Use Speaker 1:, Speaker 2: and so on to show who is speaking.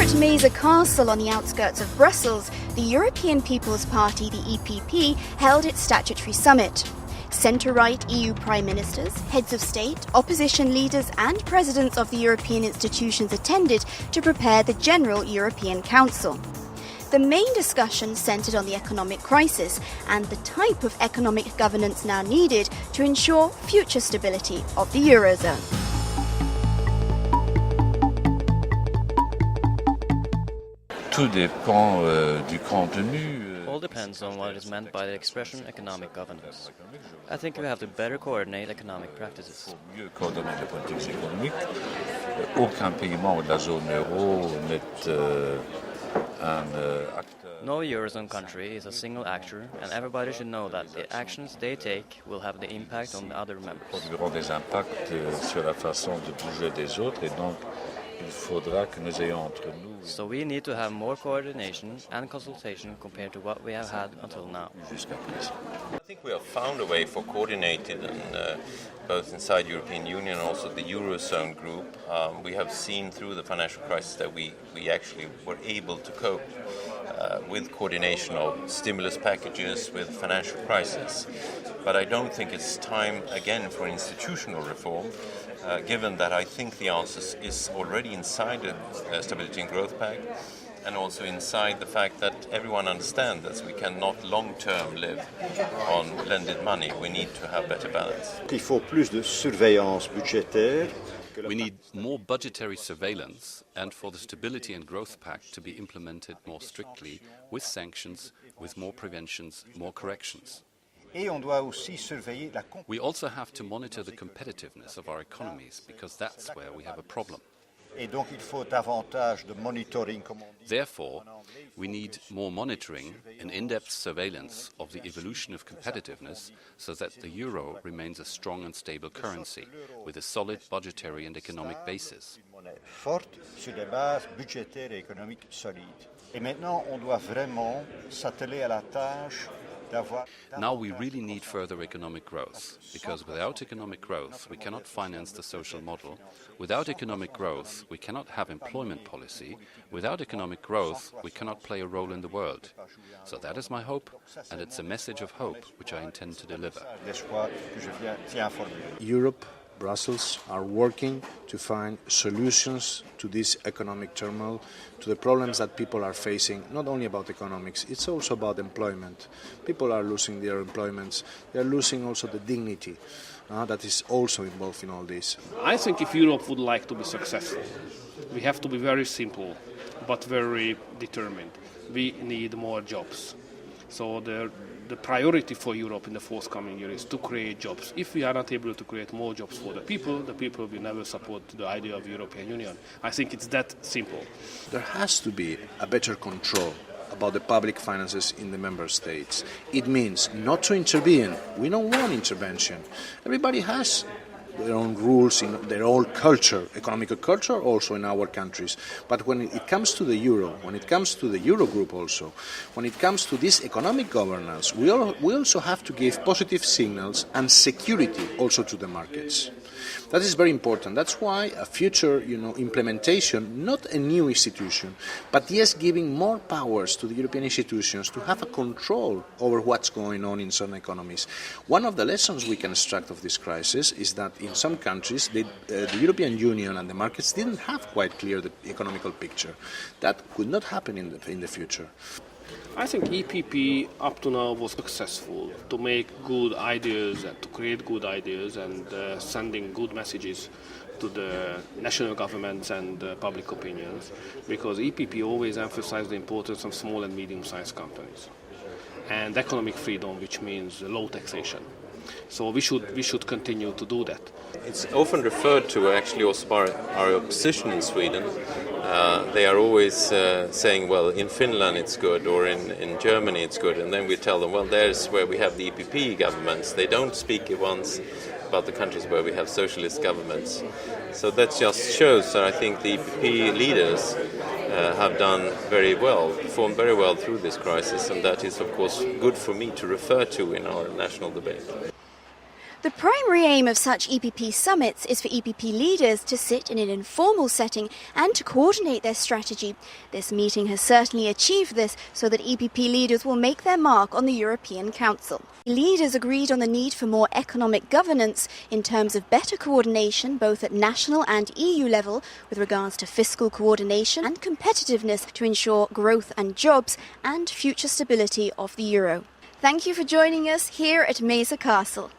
Speaker 1: At Meise Castle on the outskirts of Brussels, the European People's Party, the EPP, held its statutory summit. Centre-right EU prime ministers, heads of state, opposition leaders and presidents of the European institutions attended to prepare the General European Council. The main discussion centred on the economic crisis and the type of economic governance now needed to ensure future stability of the Eurozone.
Speaker 2: All depends on what is meant by the expression economic governance. I think we have to better coordinate economic practices. No Eurozone country is a single actor, and everybody should know that the actions they take will have the impact on the other members. So we need to have more coordination and consultation compared to what we have had until now.
Speaker 3: I think we have found a way for coordinated, and both inside the European Union and also the Eurozone group. We have seen through the financial crisis that we actually were able to cope with coordination of stimulus packages, with financial crisis. But I don't think it's time again for institutional reform, given that I think the answer is already inside the Stability and Growth Pact, and also inside the fact that everyone understands that we cannot long-term live on lended money. We need to have better balance.
Speaker 4: Il faut plus de surveillance budgétaire.
Speaker 5: We need more budgetary surveillance and for the Stability and Growth Pact to be implemented more strictly, with sanctions, with more preventions, more corrections. We also have to monitor the competitiveness of our economies, because that's where we have a problem. Therefore, we need more monitoring and in-depth surveillance of the evolution of competitiveness so that the euro remains a strong and stable currency with a solid budgetary and economic basis. Now we really need further economic growth, because without economic growth we cannot finance the social model. Without economic growth we cannot have employment policy. Without economic growth we cannot play a role in the world. So that is my hope, and it's a message of hope which I intend to deliver.
Speaker 6: Europe, Brussels are working to find solutions to this economic turmoil, to the problems that people are facing, not only about economics, it's also about employment. People are losing their employments, they are losing also the dignity that is also involved in all this.
Speaker 7: I think if Europe would like to be successful, we have to be very simple but very determined. We need more jobs. So the priority for Europe in the forthcoming year is to create jobs. If we are not able to create more jobs for the people will never support the idea of the European Union. I think it's that simple.
Speaker 6: There has to be a better control about the public finances in the member states. It means not to intervene. We don't want intervention. Everybody has their own rules, in their own culture, economic culture also in our countries. But when it comes to the euro, when it comes to the Eurogroup also, when it comes to this economic governance, we also have to give positive signals and security also to the markets. That is very important. That's why a future, implementation, not a new institution, but yes, giving more powers to the European institutions to have a control over what's going on in some economies. One of the lessons we can extract of this crisis is that in some countries, the European Union and the markets didn't have quite clear the economical picture. That could not happen in the future.
Speaker 7: I think EPP up to now was successful to make good ideas and to create good ideas and sending good messages to the national governments and public opinions, because EPP always emphasized the importance of small and medium-sized companies and economic freedom, which means low taxation. So we should continue to do that.
Speaker 3: It's often referred to actually also by our opposition in Sweden. They are always saying, well, in Finland it's good, or in Germany it's good, and then we tell them, well, there's where we have the EPP governments. They don't speak once about the countries where we have socialist governments. So that just shows that I think the EPP leaders have done very well, performed very well through this crisis, and that is of course good for me to refer to in our national debate.
Speaker 1: The primary aim of such EPP summits is for EPP leaders to sit in an informal setting and to coordinate their strategy. This meeting has certainly achieved this so that EPP leaders will make their mark on the European Council. Leaders agreed on the need for more economic governance in terms of better coordination both at national and EU level with regards to fiscal coordination and competitiveness to ensure growth and jobs and future stability of the euro. Thank you for joining us here at Meise Castle.